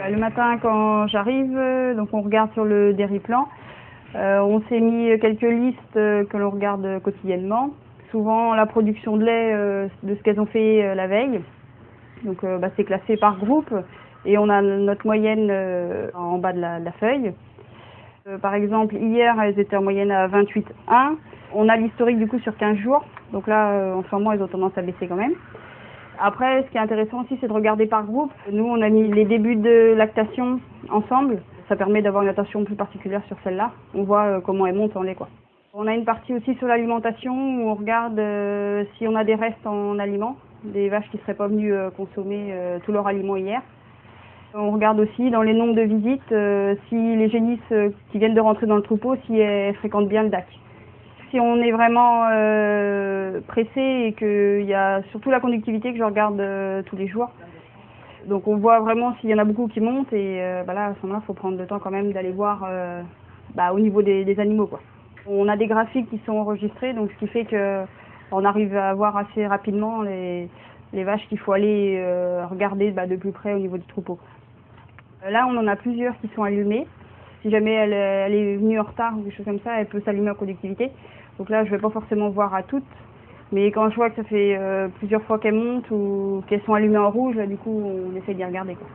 Le matin quand j'arrive, donc on regarde sur le Dériplan. On s'est mis quelques listes que l'on regarde quotidiennement. Souvent la production de lait de ce qu'elles ont fait la veille. Donc c'est classé par groupe et on a notre moyenne en bas de la feuille. Par exemple, hier, elles étaient en moyenne à 28,1. On a l'historique du coup sur 15 jours. Donc là, en ce moment, elles ont tendance à baisser quand même. Après, ce qui est intéressant aussi, c'est de regarder par groupe. Nous, on a mis les débuts de lactation ensemble. Ça permet d'avoir une attention plus particulière sur celle-là. On voit comment elles montent en lait, quoi. On a une partie aussi sur l'alimentation où on regarde si on a des restes en aliments, des vaches qui ne seraient pas venues consommer tous leurs aliments hier. On regarde aussi dans les nombres de visites si les génisses qui viennent de rentrer dans le troupeau, si elles fréquentent bien le DAC. Si on est vraiment pressé et qu'il y a surtout la conductivité que je regarde tous les jours. Donc on voit vraiment s'il y en a beaucoup qui montent et là à ce moment-là il faut prendre le temps quand même d'aller voir au niveau des animaux, quoi. On a des graphiques qui sont enregistrés, donc ce qui fait qu'on arrive à voir assez rapidement les vaches qu'il faut aller regarder de plus près au niveau du troupeau. Là on en a plusieurs qui sont allumées. Si jamais elle est venue en retard ou quelque chose comme ça, elle peut s'allumer en conductivité. Donc là je ne vais pas forcément voir à toutes. Mais quand je vois que ça fait plusieurs fois qu'elles montent ou qu'elles sont allumées en rouge, là, du coup, on essaie d'y regarder, quoi.